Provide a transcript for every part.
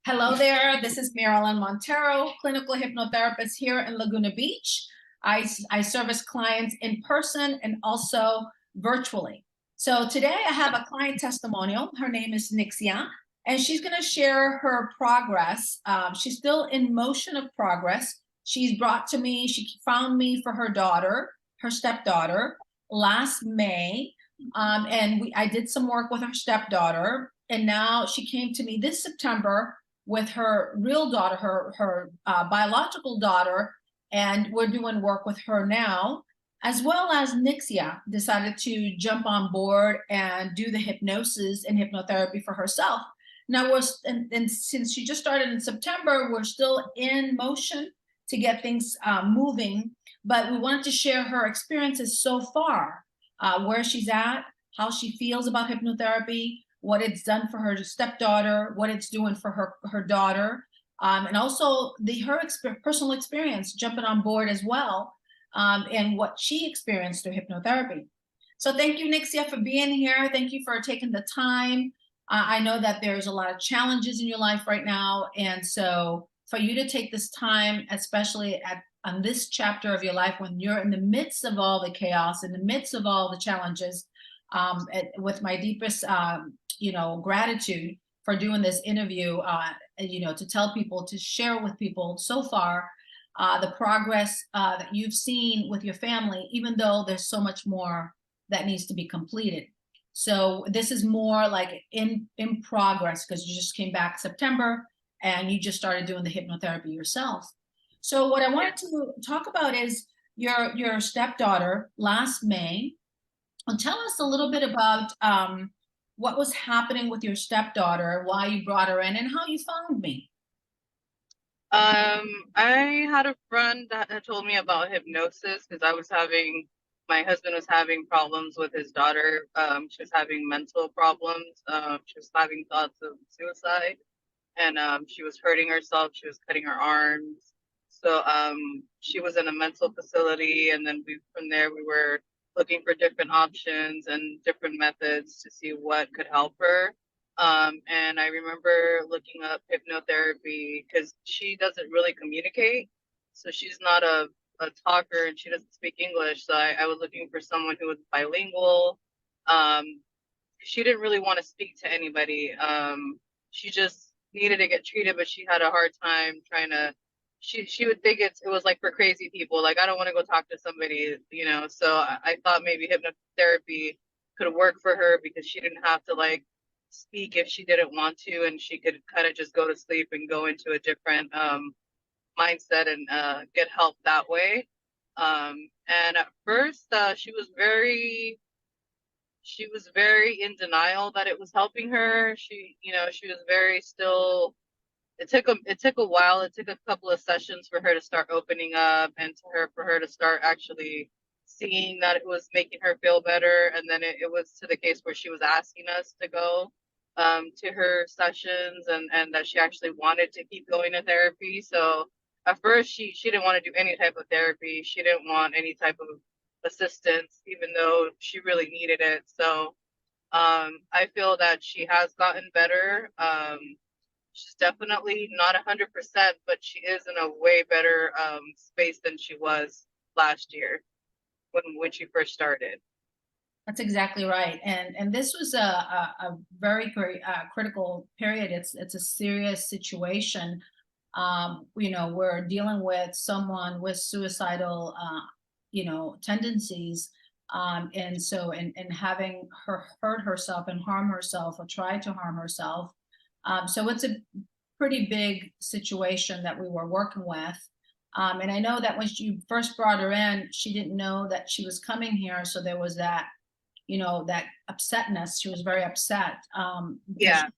Hello there, this is Marilyn Montero, clinical hypnotherapist here in Laguna Beach. I service clients in person and also virtually. So today I have a client testimonial. Her name is Nixia, and she's going to share her progress. She's still in motion of progress. She found me for her daughter, her stepdaughter, last May. I did some work with her stepdaughter, and now she came to me this September with her real daughter, her biological daughter, and we're doing work with her now, as well as Nixia decided to jump on board and do the hypnosis and hypnotherapy for herself. Now and since she just started in September, we're still in motion to get things moving, but we wanted to share her experiences so far, where she's at, how she feels about hypnotherapy, what it's done for her stepdaughter, what it's doing for her daughter, and also her personal experience jumping on board as well, and what she experienced through hypnotherapy. So thank you, Nixia, for being here. Thank you for taking the time. I know that there's a lot of challenges in your life right now, and so for you to take this time, especially on this chapter of your life when you're in the midst of all the chaos, in the midst of all the challenges, with my deepest gratitude for doing this interview, to tell people, to share with people so far the progress that you've seen with your family, even though there's so much more that needs to be completed. So this is more like in progress, because you just came back September and you just started doing the hypnotherapy yourself. So what I wanted to talk about is your stepdaughter last May. And tell us a little bit about what was happening with your stepdaughter, why you brought her in, and how you found me. I had a friend that had told me about hypnosis because my husband was having problems with his daughter. She was having mental problems. She was having thoughts of suicide, and she was hurting herself. She was cutting her arms. So she was in a mental facility, and then from there we were looking for different options and different methods to see what could help her. And I remember looking up hypnotherapy because she doesn't really communicate. So she's not a talker and she doesn't speak English. So I was looking for someone who was bilingual. Um, she didn't really want to speak to anybody. She just needed to get treated, but she had a hard time trying to. She would think it was like for crazy people. Like, I don't want to go talk to somebody. So I thought maybe hypnotherapy could work for her because she didn't have to like speak if she didn't want to, and she could kind of just go to sleep and go into a different mindset and get help that way. And at first, she was very in denial that it was helping her. She was very still. It took a while. It took a couple of sessions for her to start opening up and for her to start actually seeing that it was making her feel better. And then it was to the case where she was asking us to go to her sessions, and that she actually wanted to keep going to therapy. So at first she didn't want to do any type of therapy. She didn't want any type of assistance, even though she really needed it. So I feel that she has gotten better. She's definitely not 100%, but she is in a way better space than she was last year when she first started. That's exactly right, and this was a very critical period. It's a serious situation. We're dealing with someone with suicidal, tendencies, and having her hurt herself and harm herself or try to harm herself. So it's a pretty big situation that we were working with. And I know that when you first brought her in, she didn't know that she was coming here. So there was that, that upsetness. She was very upset. Yeah.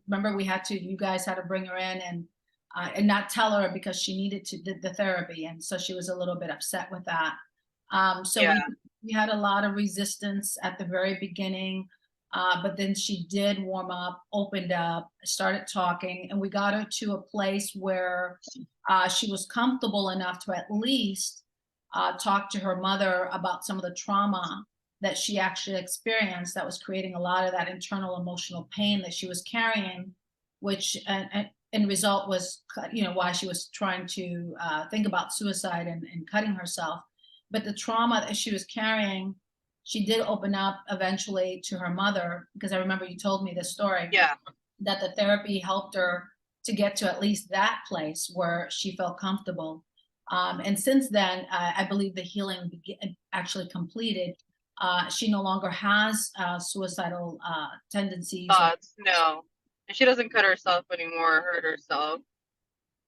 Remember, you guys had to bring her in and not tell her because she needed the therapy. And so she was a little bit upset with that. So Yeah. we had a lot of resistance at the very beginning. But then she did warm up, opened up, started talking, and we got her to a place where she was comfortable enough to at least talk to her mother about some of the trauma that she actually experienced that was creating a lot of that internal emotional pain that she was carrying, which end result was, why she was trying to think about suicide and cutting herself. But the trauma that she was carrying, she did open up eventually to her mother, because I remember you told me this story. Yeah. That the therapy helped her to get to at least that place where she felt comfortable. And since then, I believe the healing actually completed. She no longer has suicidal tendencies. Thoughts, no. And she doesn't cut herself anymore or hurt herself.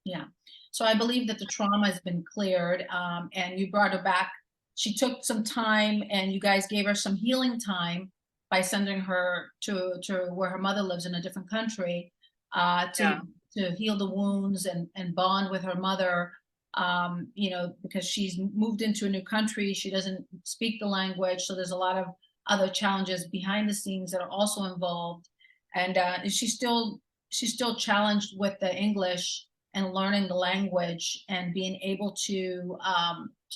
Yeah. So I believe that the trauma has been cleared, and you brought her back. She took some time, and you guys gave her some healing time by sending her to where her mother lives in a different country, Yeah. to heal the wounds and bond with her mother. Because she's moved into a new country, she doesn't speak the language, so there's a lot of other challenges behind the scenes that are also involved. And she's still challenged with the English and learning the language and being able to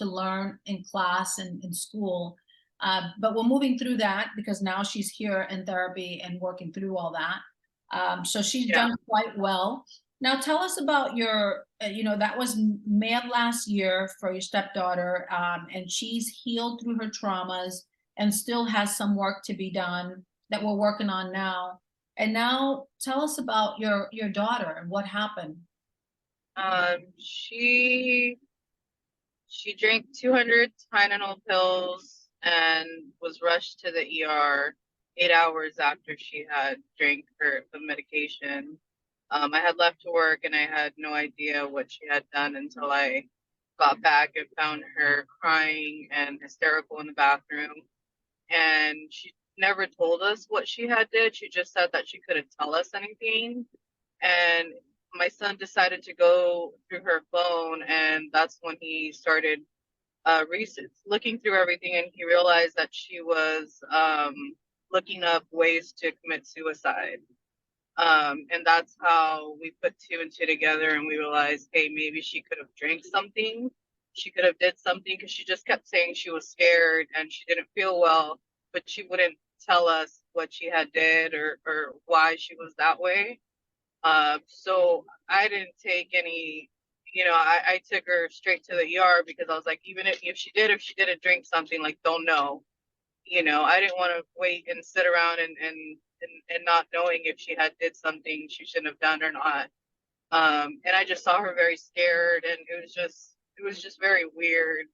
learn in class and in school. But we're moving through that because now she's here in therapy and working through all that. So she's done quite well. Now tell us about your, that was May of last year for your stepdaughter, and she's healed through her traumas and still has some work to be done that we're working on now. And now tell us about your daughter and what happened. She drank 200 Tylenol pills and was rushed to the ER 8 hours after she had drank the medication. I had left to work and I had no idea what she had done until I got back and found her crying and hysterical in the bathroom. And she never told us what she had did. She just said that she couldn't tell us anything. And my son decided to go through her phone, and that's when he started looking through everything, and he realized that she was looking up ways to commit suicide. And that's how we put two and two together, and we realized, hey, maybe she could have drank something. She could have did something, because she just kept saying she was scared and she didn't feel well, but she wouldn't tell us what she had did or why she was that way. So I didn't take any, I took her straight to the ER, because I was like, even if she didn't drink something, like, don't know, I didn't want to wait and sit around and not knowing if she had did something she shouldn't have done or not. And I just saw her very scared, and it was just very weird.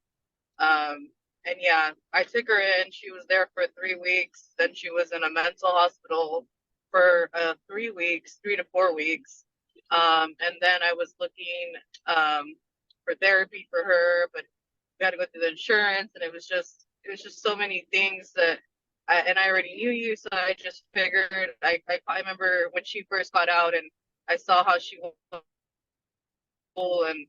And yeah, I took her in. She was there for 3 weeks. Then she was in a mental hospital for 3 weeks, 3 to 4 weeks. And then I was looking for therapy for her, but we got to go through the insurance, and it was just so many things that I already knew you, so I just figured I remember when she first got out, and I saw how she was, and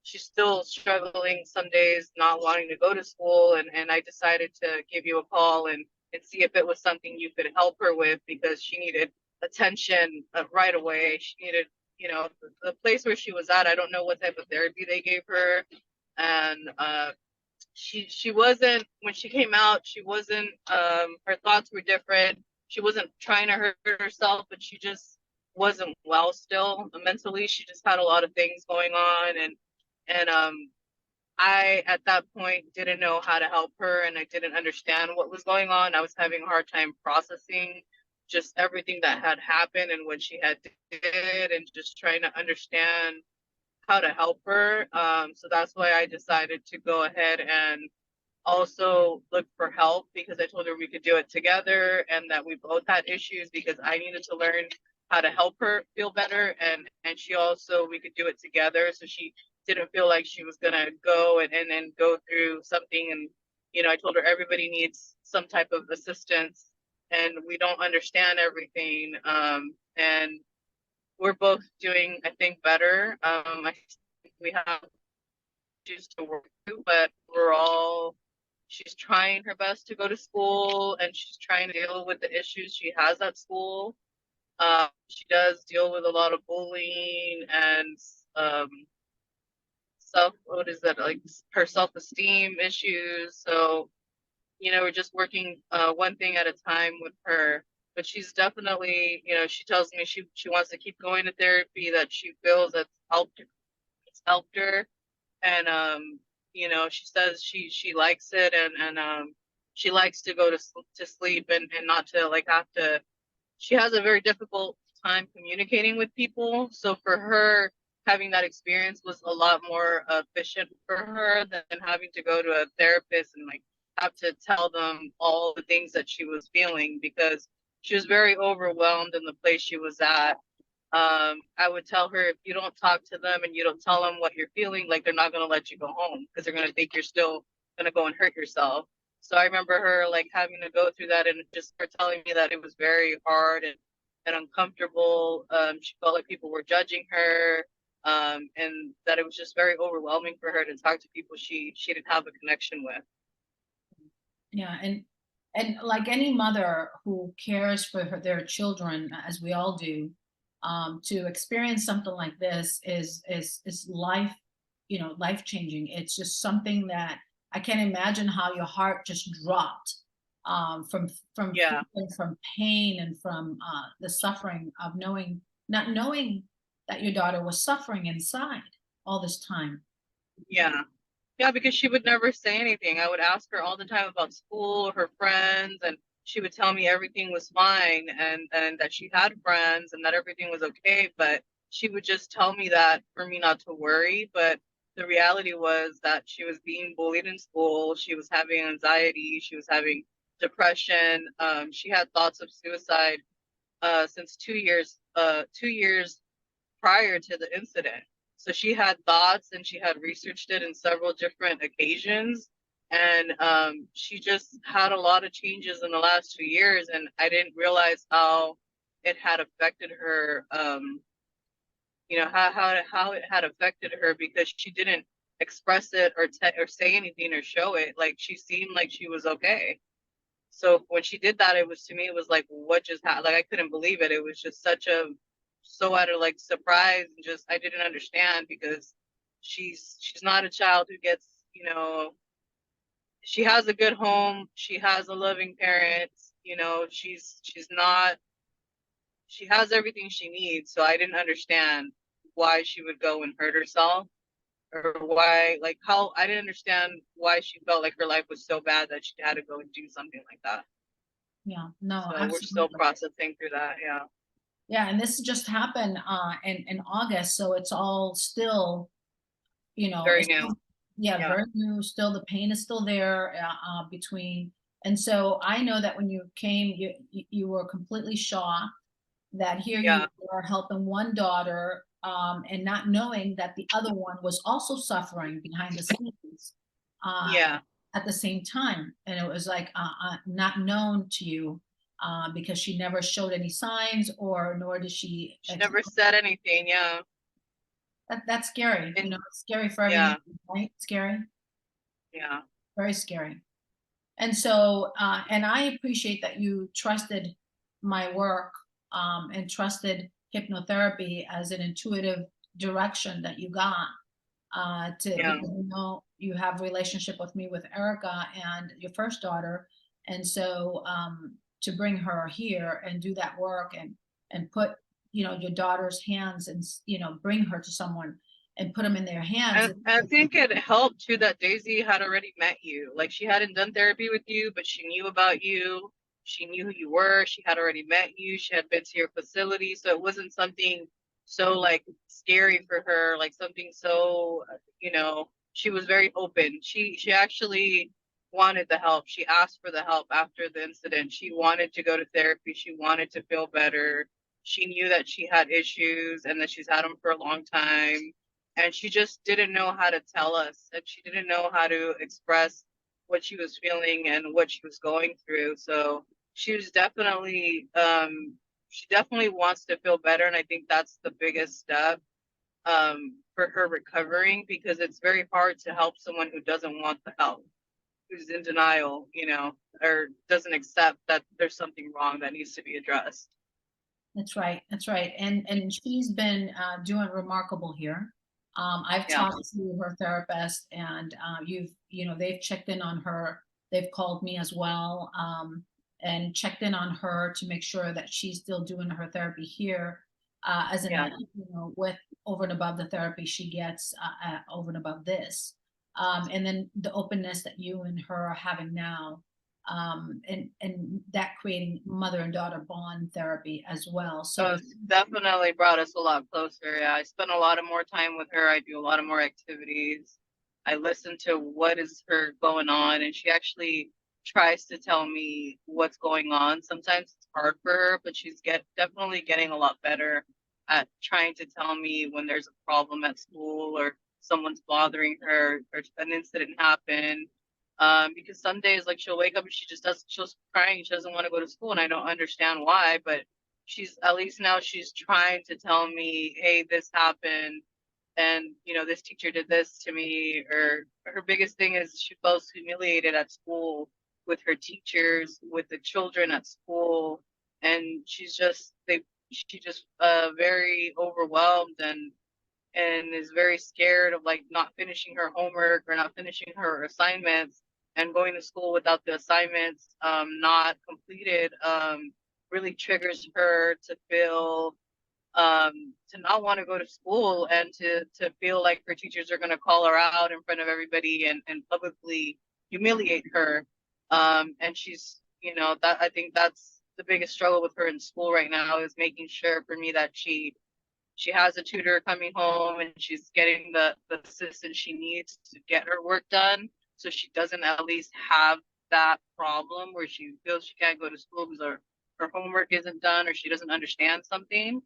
she's still struggling some days, not wanting to go to school, and I decided to give you a call and see if it was something you could help her with, because she needed attention right away. She needed, the place where she was at, I don't know what type of therapy they gave her, and she wasn't, when she came out, she wasn't, her thoughts were different. She wasn't trying to hurt herself, but she just wasn't well still mentally. She just had a lot of things going on, and I at that point didn't know how to help her, and I didn't understand what was going on. I was having a hard time processing just everything that had happened and what she had did, and just trying to understand how to help her. So that's why I decided to go ahead and also look for help, because I told her we could do it together, and that we both had issues, because I needed to learn how to help her feel better, and she also, we could do it together, so she didn't feel like she was gonna go and then go through something. And I told her everybody needs some type of assistance, and we don't understand everything. And we're both doing, I think, better. I think we have issues to work through, but she's trying her best to go to school, and she's trying to deal with the issues she has at school. She does deal with a lot of bullying and like her self-esteem issues. So, we're just working one thing at a time with her. but she's definitely, she tells me she wants to keep going to therapy, that she feels it's helped her. And she says she likes it, and she likes to go to sleep, and not to like have to. She has a very difficult time communicating with people, so for her, having that experience was a lot more efficient for her than having to go to a therapist and like have to tell them all the things that she was feeling, because she was very overwhelmed in the place she was at. I would tell her, if you don't talk to them and you don't tell them what you're feeling, like they're not going to let you go home, because they're going to think you're still going to go and hurt yourself. So I remember her like having to go through that, and just her telling me that it was very hard and uncomfortable. She felt like people were judging her, and that it was just very overwhelming for her to talk to people she didn't have a connection with. Yeah, and like any mother who cares for their children, as we all do, to experience something like this is life, life changing. It's just something that I can't imagine how your heart just dropped, from Yeah, from pain and from the suffering of not knowing that your daughter was suffering inside all this time. yeah. Yeah, because she would never say anything. I would ask her all the time about school, her friends, and she would tell me everything was fine, and that she had friends and that everything was okay. But she would just tell me that for me not to worry. But the reality was that she was being bullied in school. She was having anxiety. She was having depression. She had thoughts of suicide since 2 years, 2 years prior to the incident. So she had thoughts, and she had researched it in several different occasions. And she just had a lot of changes in the last 2 years. And I didn't realize how it had affected her, how it had affected her, because she didn't express it or say anything or show it. Like she seemed like she was okay. So when she did that, it was, to me, it was like, what just happened? Like I couldn't believe it. It was just so out of like surprise, and just I didn't understand, because she's not a child who gets, she has a good home, she has a loving parent, she's not, she has everything she needs. So I didn't understand why she would go and hurt herself, or why, like how, I didn't understand why she felt like her life was so bad that she had to go and do something like that. Yeah, no, So we're still absolutely. processing through that. Yeah. Yeah, and this just happened in August, so it's all still, Very it's new. still, yeah, Yeah. very new. Still, the pain is still there, between. And so I know that when you came, you were completely shocked that here you Yeah. are helping one daughter, and not knowing that the other one was also suffering behind the scenes, uh, Yeah. at the same time. And it was like, not known to you, because she never showed any signs, or nor did she She never said anything. Yeah. that's scary. And It's scary for every mom, yeah. right? Scary, Yeah. very scary. And so, and I appreciate that you trusted my work, and trusted hypnotherapy as an intuitive direction that you got, Yeah. because you have a relationship with me with Erica and your first daughter. And so, to bring her here and do that work, and put, your daughter's hands, and, bring her to someone and put them in their hands. And I think it helped too that Daisy had already met you. Like she hadn't done therapy with you, but she knew about you. She knew who you were. She had already met you. She had been to your facility. So it wasn't something so like scary for her, like something so, she was very open. She actually wanted the help. She asked for the help after the incident. She wanted to go to therapy. She wanted to feel better. She knew that she had issues and that she's had them for a long time, and she just didn't know how to tell us, and she didn't know how to express what she was feeling and what she was going through. So she was definitely, she definitely wants to feel better, and I think that's the biggest step, for her recovering, because it's very hard to help someone who doesn't want the help, who's in denial, or doesn't accept that there's something wrong that needs to be addressed. That's right. That's right. And she's been, doing remarkable here. I've Yeah. talked to her therapist, and, they've checked in on her. They've called me as well. and checked in on her to make sure that she's still doing her therapy here, as in, Yeah. with over and above the therapy she gets, over and above this. And then the openness that you and her are having now, and that creating mother and daughter bond therapy as well. So It's definitely brought us a lot closer. Yeah, I spend a lot of more time with her. I do a lot of more activities. I listen to what is her going on, and she actually tries to tell me what's going on. Sometimes it's hard for her, but she's definitely getting a lot better at trying to tell me when there's a problem at school or someone's bothering her or an incident happened. Because some days, like she'll wake up and she's crying. She doesn't want to go to school, and I don't understand why, but she's at least now she's trying to tell me, hey, this happened, and this teacher did this to me. Or her biggest thing is she feels humiliated at school with her teachers, with the children at school, and she just very overwhelmed and is very scared of like not finishing her homework or not finishing her assignments and going to school without the assignments not completed. Really triggers her to feel to not want to go to school and to feel like her teachers are going to call her out in front of everybody and publicly humiliate her. And she's, that I think that's the biggest struggle with her in school right now, is making sure for me that she has a tutor coming home and she's getting the assistance she needs to get her work done, so she doesn't at least have that problem where she feels she can't go to school because her homework isn't done or she doesn't understand something.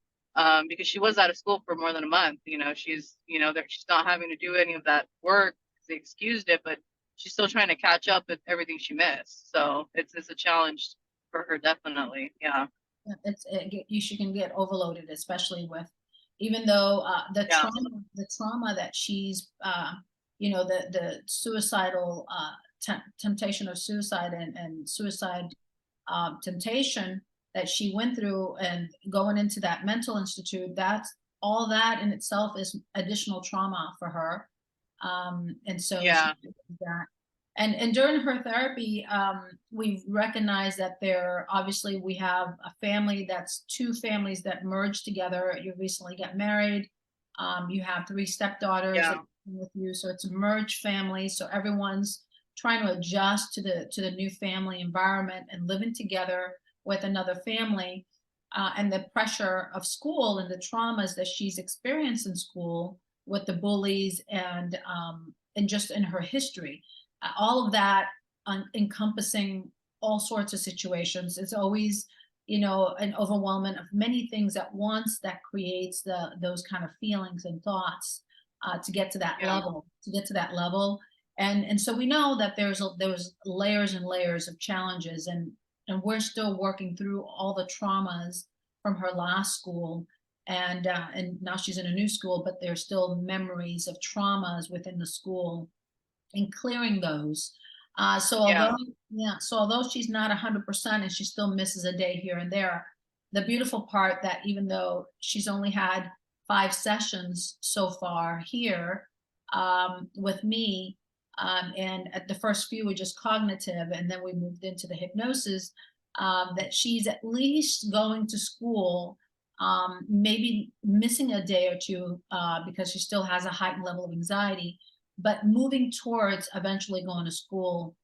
Because she was out of school for more than a month. She's not having to do any of that work because they excused it, but she's still trying to catch up with everything she missed. So it's a challenge for her, definitely. Yeah. she can get overloaded, especially with, even though Yeah. the trauma that she's, the suicidal temptation of suicide, and suicide temptation that she went through, and going into that mental institute, that's all that in itself is additional trauma for her. And so Yeah. that, and during her therapy, we've recognized that there, obviously we have a family, that's two families that merged together. You recently got married. You have three stepdaughters that Yeah. are with you, so it's a merged family. So everyone's trying to adjust to the new family environment and living together with another family, and the pressure of school and the traumas that she's experienced in school with the bullies, and just in her history, all of that, encompassing all sorts of situations. It's always, an overwhelming of many things at once that creates those kind of feelings and thoughts, to get to that Yeah. level, and so we know that there's layers and layers of challenges, and we're still working through all the traumas from her last school, and now she's in a new school, but there's still memories of traumas within the school, and clearing those. So Yeah. although, yeah, so although she's not 100% and she still misses a day here and there, the beautiful part that even though she's only had 5 sessions so far here, with me, and at the first few were just cognitive, and then we moved into the hypnosis, that she's at least going to school, maybe missing a day or two, because she still has a heightened level of anxiety, but moving towards eventually going to school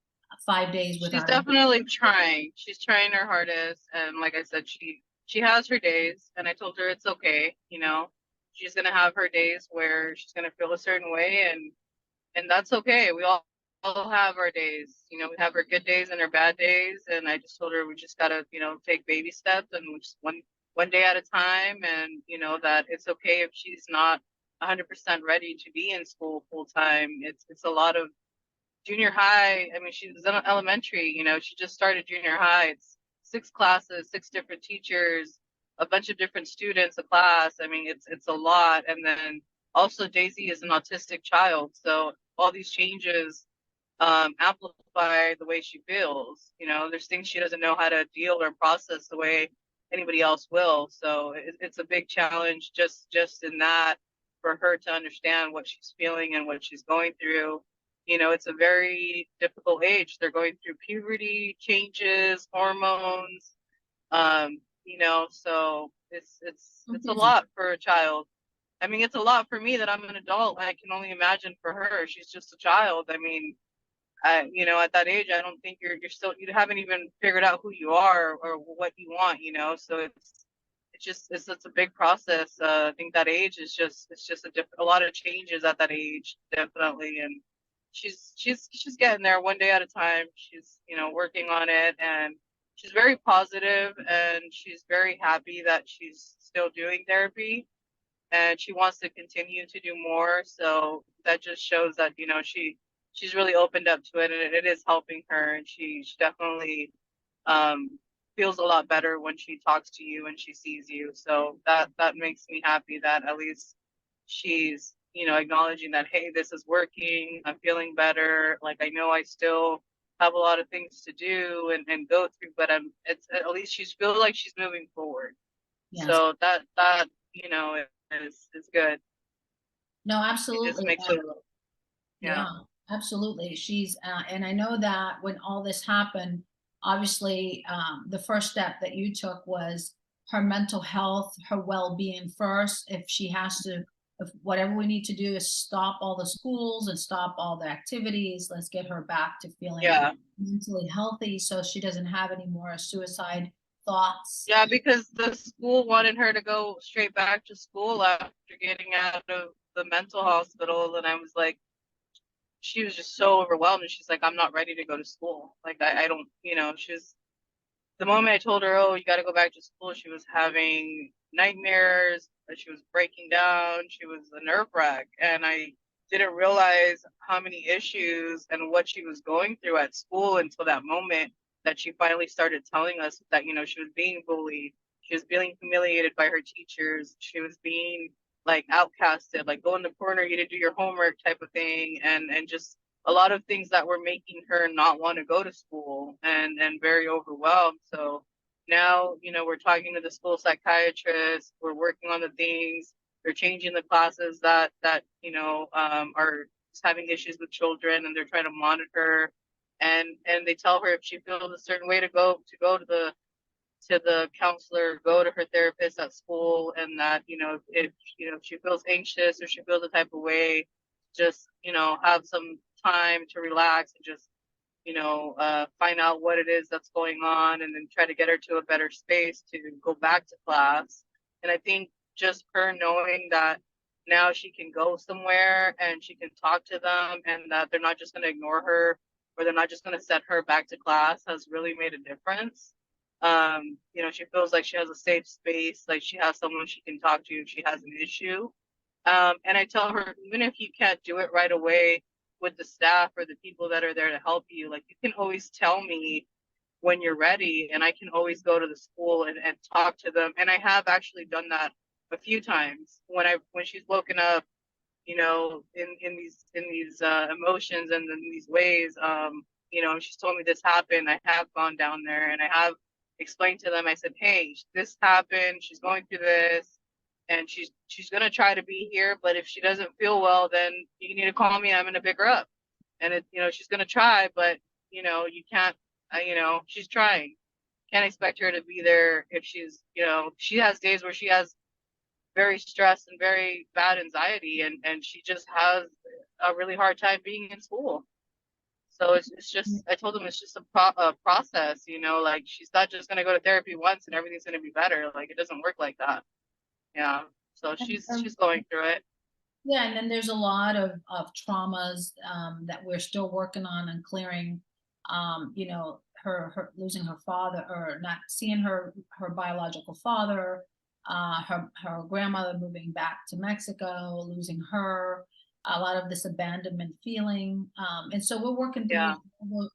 5 days She's without a. definitely trying. She's trying her hardest, and like I said, she has her days, and I told her it's okay. She's gonna have her days where she's gonna feel a certain way, and that's okay. We all have our days. We have our good days and our bad days, and I just told her we just gotta take baby steps, and we just one day at a time, and that it's okay if she's not 100% ready to be in school full time. It's a lot of junior high. I mean, she's in elementary, she just started junior high. It's 6 classes, 6 different teachers, a bunch of different students, a class. I mean, it's a lot. And then also Daisy is an autistic child. So all these changes amplify the way she feels. There's things she doesn't know how to deal or process the way anybody else will. So it's a big challenge just in that, for her to understand what she's feeling and what she's going through. you know, it's a very difficult age. They're going through puberty changes, hormones, you know, so it's a Confusing. lot for a child. I mean, it's a lot for me that I'm an adult. I can only imagine for her. She's just a child. I mean, you know, at that age, I don't think you're still, you haven't even figured out who you are or what you want, you know. So it's a big process. I think that age is just, it's just a lot of changes at that age, definitely. And she's getting there one day at a time. She's, you know, working on it, and she's very positive, and she's very happy that she's still doing therapy, and she wants to continue to do more. So that just shows that, you know, she's really opened up to it, and it is helping her, and she definitely um feels a lot better when she talks to you and she sees you. So that makes me happy that at least she's, you know, acknowledging that, hey, this is working, I'm feeling better. Like, I know I still have a lot of things to do and go through, but it's at least she's feel like she's moving forward. Yes. So that, you know, is good. No, It just absolutely. makes it, yeah. Yeah, absolutely. She's, and I know that when all this happened, obviously, the first step that you took was her mental health, her well-being first. If she has to, if whatever we need to do is stop all the schools and stop all the activities, let's get her back to feeling Yeah. mentally healthy so she doesn't have any more suicide thoughts. Yeah, because the school wanted her to go straight back to school after getting out of the mental hospital. And I was like, she was just so overwhelmed. And she's like, I'm not ready to go to school. Like, I don't, you know, she was, the moment I told her, oh, you got to go back to school, she was having nightmares. She was breaking down. She was a nerve wreck. And I didn't realize how many issues and what she was going through at school until that moment that she finally started telling us that, you know, she was being bullied. She was being humiliated by her teachers. She was being like outcasted, like go in the corner, you didn't do your homework type of thing. And just a lot of things that were making her not want to go to school and very overwhelmed. So now, you know, we're talking to the school psychiatrist, we're working on the things, they're changing the classes that you know, are having issues with children, and they're trying to monitor, and they tell her if she feels a certain way to go to the counselor, go to her therapist at school, and that, you know, if, you know, if she feels anxious or she feels a type of way, just, you know, have some time to relax and just, you know, find out what it is that's going on, and then try to get her to a better space to go back to class. And I think just her knowing that now she can go somewhere and she can talk to them, and that they're not just going to ignore her, or they're not just going to set her back to class, has really made a difference. You know, she feels like she has a safe space, like she has someone she can talk to if she has an issue. And I tell her, even if you can't do it right away with the staff or the people that are there to help you, like, you can always tell me when you're ready, and I can always go to the school and talk to them. And I have actually done that a few times when she's woken up, you know, in these emotions and in these ways. You know, she's told me this happened. I have gone down there and I have explained to them. I said, hey, this happened. She's going through this, and she's gonna try to be here. But if she doesn't feel well, then you need to call me. I'm gonna pick her up. And it, you know, she's gonna try, but you know, you can't. You know, she's trying. Can't expect her to be there if she's, you know, she has days where she has very stressed and very bad anxiety, and she just has a really hard time being in school. So it's just, I told them it's just a process, you know, like she's not just going to go to therapy once and everything's going to be better. Like, it doesn't work like that. Yeah. So she's going through it. Yeah, and then there's a lot of traumas that we're still working on and clearing. You know, her losing her father, or not seeing her biological father, her grandmother moving back to Mexico, losing her, a lot of this abandonment feeling. And so we're working through Yeah.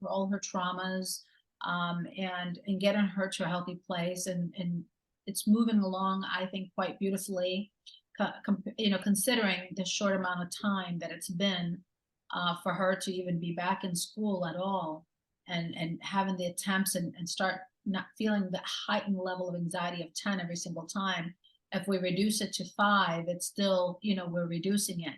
all her traumas, and getting her to a healthy place, and it's moving along, I think, quite beautifully, you know, considering the short amount of time that it's been, for her to even be back in school at all, and having the attempts, and start not feeling the heightened level of anxiety of 10 every single time. If we reduce it to 5, it's still, you know, we're reducing it.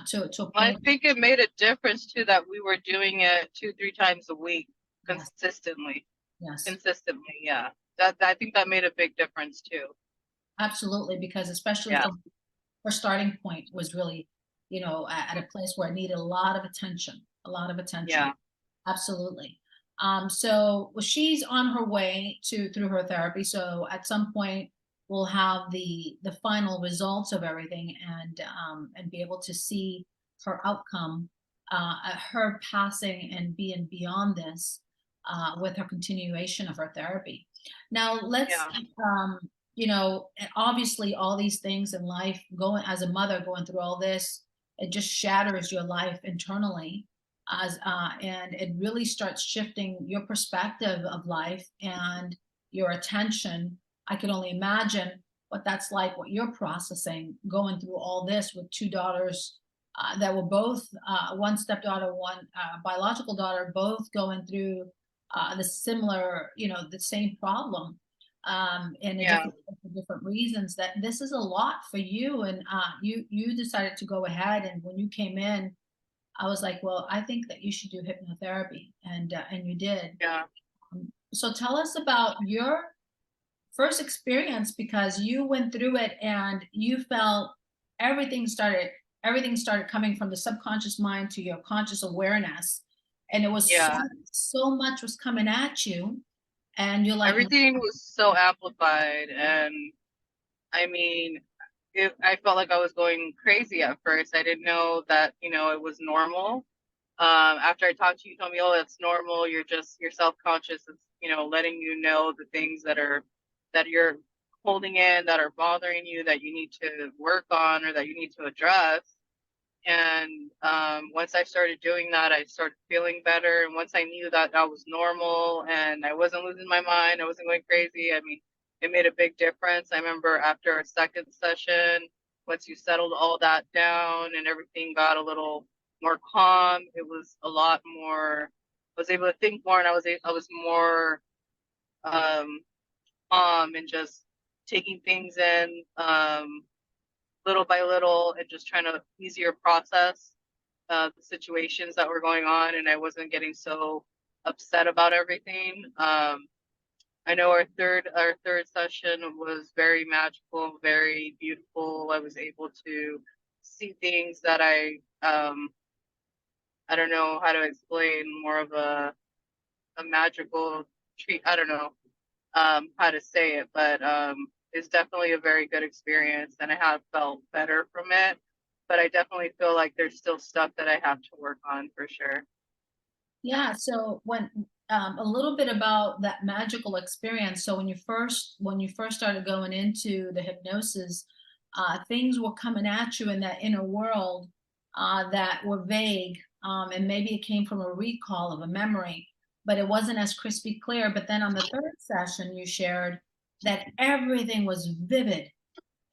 to a I point. think it made a difference too that we were doing it 2, 3 times a week Yes, consistently. yes, Consistently, yeah. That I think that made a big difference too. absolutely. Because especially Yeah, from her starting point was really, at a place where it needed a lot of attention, a lot of attention. yeah, Absolutely. So well, she's on her way to through her therapy. So at some point we'll have the final results of everything and be able to see her outcome, her passing and being beyond this with her continuation of her therapy. Now let's yeah, obviously all these things in life going as a mother going through all this, it just shatters your life internally and it really starts shifting your perspective of life and your attention. I can only imagine what that's like, what you're processing going through all this with two daughters that were both one stepdaughter, one biological daughter, both going through the similar, the same problem in a yeah. different for different reasons. That this is a lot for you, and you decided to go ahead. And when you came in, I was like, well, I think that you should do hypnotherapy, and you did. Yeah. So tell us about your first experience because you went through it and you felt everything started everything started coming from the subconscious mind to your conscious awareness, and it was Yeah. so much was coming at you, and you're like, Everything was so amplified, and I mean, I felt like I was going crazy at first. I didn't know that, it was normal. After I talked to you, you told me, oh, that's normal. You're self-conscious. It's, letting you know the things that you're holding in, that are bothering you, that you need to work on or that you need to address. And once I started doing that, I started feeling better. And once I knew that that was normal and I wasn't losing my mind, I wasn't going crazy. I mean, it made a big difference. I remember after our second session, once you settled all that down and everything got a little more calm, it was a lot more. I was able to think more, and I was more um, calm and just taking things in little by little and just trying to easier process the situations that were going on, and I wasn't getting so upset about everything. I know our third session was very magical, very beautiful. I was able to see things that I don't know how to explain, more of a magical treat. I don't know how to say it, but it's definitely a very good experience, and I have felt better from it. But I definitely feel like there's still stuff that I have to work on for sure. yeah. So when a little bit about that magical experience. So when you first started going into the hypnosis, things were coming at you in that inner world that were vague, and maybe it came from a recall of a memory, but it wasn't as crispy clear. But then on the third session, you shared that everything was vivid,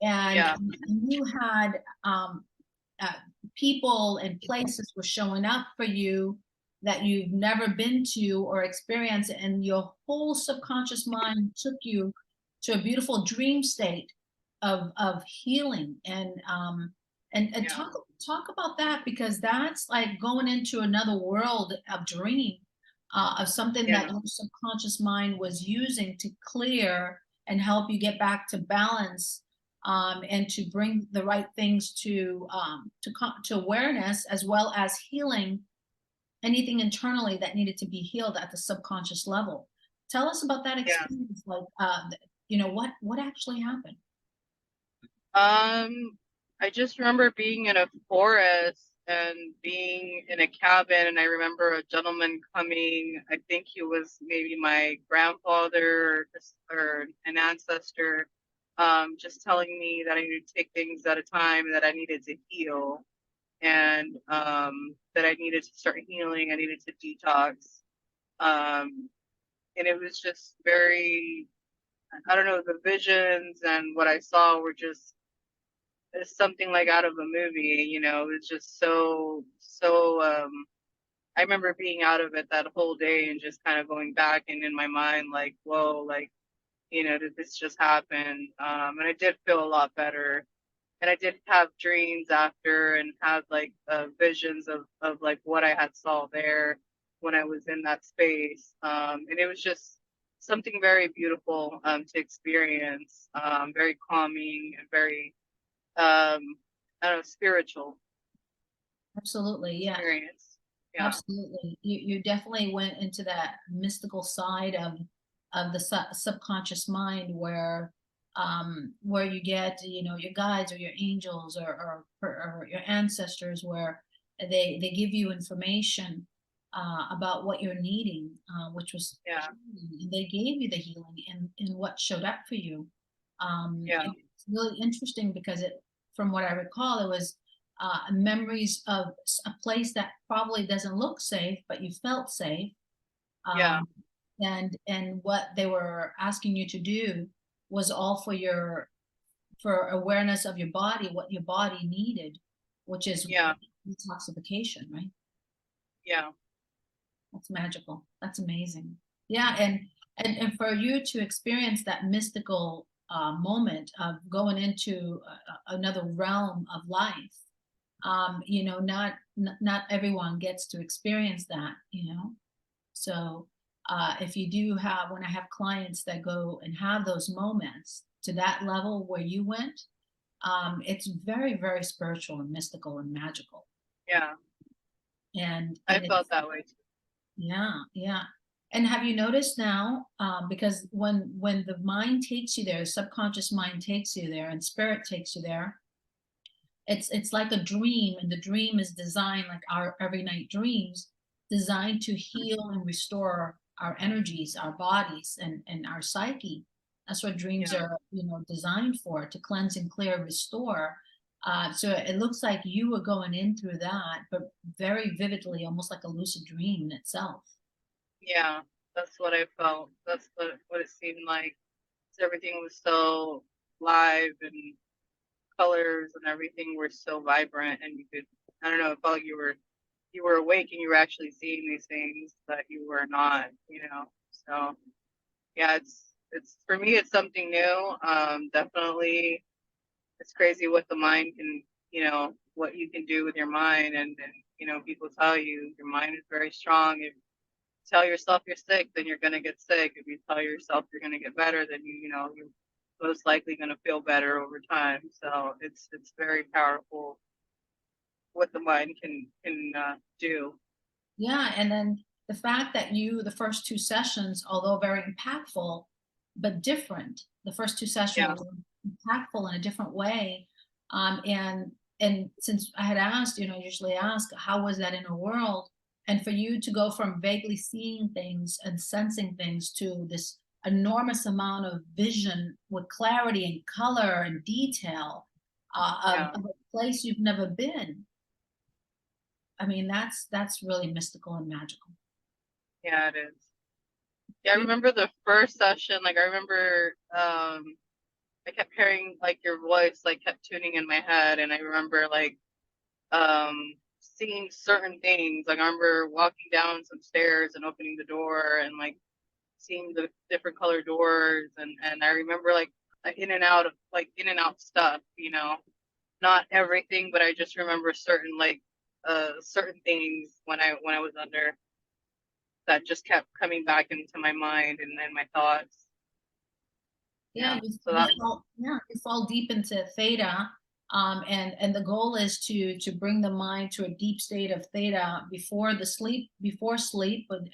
and Yeah, you had uh, people and places were showing up for you that you've never been to or experienced, and your whole subconscious mind took you to a beautiful dream state of healing and yeah, talk about that because that's like going into another world of dream of something that yeah, your subconscious mind was using to clear and help you get back to balance, and to bring the right things to awareness as well as healing anything internally that needed to be healed at the subconscious level. Tell us about that yeah. experience. Like, what actually happened? I just remember being in a forest and being in a cabin, and I remember a gentleman coming. I think he was maybe my grandfather or an ancestor, just telling me that I needed to take things at a time, that I needed to heal, and that I needed to start healing. I needed to detox. Um, and it was just very, I don't know, the visions and what I saw were just it's something like out of a movie, it's just so I remember being out of it that whole day and just kind of going back and in my mind like, whoa, like, did this just happen? And I did feel a lot better. And I did have dreams after and had like visions of like what I had saw there when I was in that space. And it was just something very beautiful to experience, very calming and very, um, I don't know, spiritual Absolutely. Yeah. experience. Yeah, Absolutely. You definitely went into that mystical side of the subconscious mind where you get, you know, your guides or your angels or your ancestors where they give you information about what you're needing, which was yeah, healing. And they gave you the healing in what showed up for you. yeah, And it's really interesting because from what I recall, it was memories of a place that probably doesn't look safe, but you felt safe. yeah, Um, and what they were asking you to do was all for awareness of your body, what your body needed, which is yeah, detoxification, right? yeah, That's magical. That's amazing. Yeah, and for you to experience that mystical moment of going into another realm of life, you know, not everyone gets to experience that, you know. So if you do have, when I have clients that go and have those moments to that level where you went, it's very, very spiritual and mystical and magical. yeah. I And felt it's that way too. yeah, yeah. And have you noticed now, because when the mind takes you there, subconscious mind takes you there, and spirit takes you there, it's like a dream, and the dream is designed like our every night dreams, designed to heal and restore our energies, our bodies, and our psyche. That's what dreams Yeah, are, you know, designed for, to cleanse and clear, restore. So it looks like you were going in through that, but very vividly, almost like a lucid dream in itself. yeah. That's what I felt. That's what it seemed like. Everything was so live and colors and everything were so vibrant, and you could, I don't know, it felt like you were awake and you were actually seeing these things that you were not, you know. So yeah, it's for me it's something new. Definitely it's crazy what the mind can, you know, what you can do with your mind. And you know, people tell you your mind is very strong. If you tell yourself you're sick, then you're gonna get sick. If you tell yourself you're gonna get better, then you know, you're most likely gonna feel better over time. So it's very powerful what the mind can do. Yeah, and then the fact that the first two sessions, although very impactful, but different, the first two sessions Yeah, were impactful in a different way. And since I had asked, you know, I usually ask, how was that inner world? And for you to go from vaguely seeing things and sensing things to this enormous amount of vision with clarity and color and yeah, detail yeah, of a place you've never been. I mean, that's really mystical and magical. yeah, it is. Yeah, I remember the first session, like I remember I kept hearing like your voice like kept tuning in my head, and I remember like seeing certain things. Like I remember walking down some stairs and opening the door and like seeing the different color doors, and I remember like in and out of like in and out stuff, you know. Not everything, but I just remember certain like certain things when I was under that just kept coming back into my mind and my thoughts. Yeah, Yeah. So that you fall deep into theta, and the goal is to bring the mind to a deep state of theta before sleep,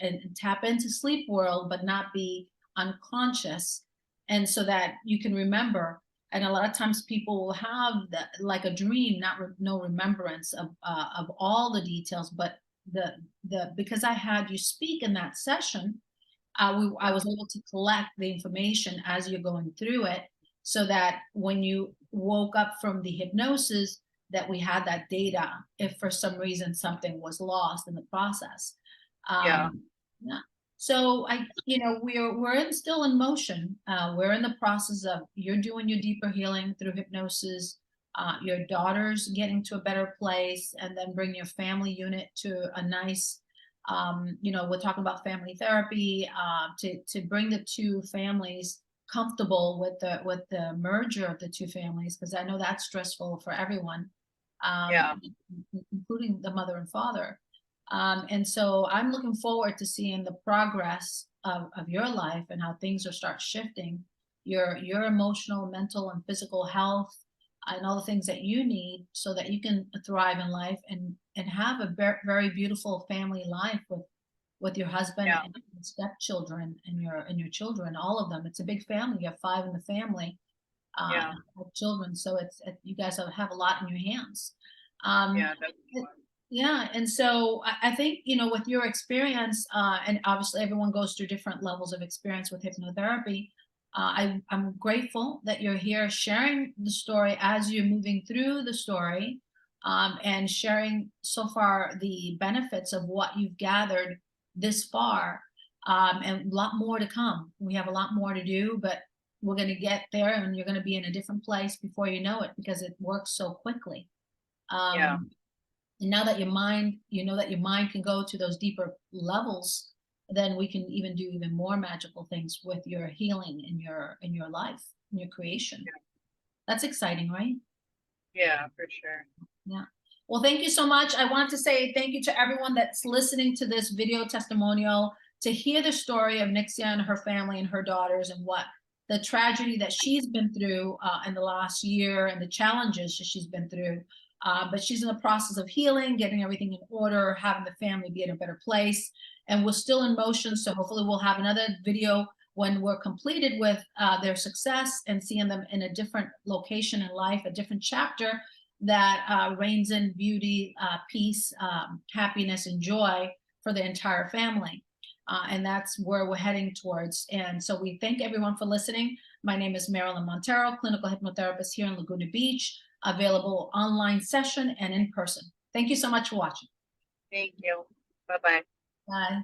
and tap into sleep world, but not be unconscious, and so that you can remember. And a lot of times people will have that like a dream, no remembrance of all the details, but the because I had you speak in that session, I yeah, was able to collect the information as you're going through it, so that when you woke up from the hypnosis, that we had that data if for some reason something was lost in the process. yeah, Yeah. So you know, still in motion. We're in the process of, you're doing your deeper healing through hypnosis. Your daughter's getting to a better place, and then bring your family unit to a nice, you know, we're talking about family therapy, to bring the two families comfortable with the merger of the two families, because I know that's stressful for everyone, Yeah. including the mother and father. And so I'm looking forward to seeing the progress of your life and how things are start shifting your emotional, mental, and physical health and all the things that you need so that you can thrive in life and have a very beautiful family life with your husband Yeah. and stepchildren and your children, all of them. It's a big family. You have 5 in the family, Yeah. and 5 children. So you guys have a lot in your hands. Yeah. Definitely. Yeah, and so I think, you know, with your experience, and obviously everyone goes through different levels of experience with hypnotherapy. I'm grateful that you're here sharing the story as you're moving through the story, and sharing so far the benefits of what you've gathered this far, and a lot more to come. We have a lot more to do, but we're going to get there, and you're going to be in a different place before you know it because it works so quickly. Yeah. Um, and now that your mind, you know that your mind can go to those deeper levels, then we can even do even more magical things with your healing in your life, in your creation. Yeah. That's exciting, right? Yeah, for sure. Yeah. Well, thank you so much. I want to say thank you to everyone that's listening to this video testimonial to hear the story of Nixia and her family and her daughters and what the tragedy that she's been through in the last year and the challenges that she's been through. But she's in the process of healing, getting everything in order, having the family be in a better place. And we're still in motion. So hopefully we'll have another video when we're completed with their success and seeing them in a different location in life, a different chapter that reigns in beauty, peace, happiness, and joy for the entire family. And that's where we're heading towards. And so we thank everyone for listening. My name is Marilyn Montero, clinical hypnotherapist here in Laguna Beach, available online session and in person. Thank you so much for watching. Thank you. Bye bye. Bye.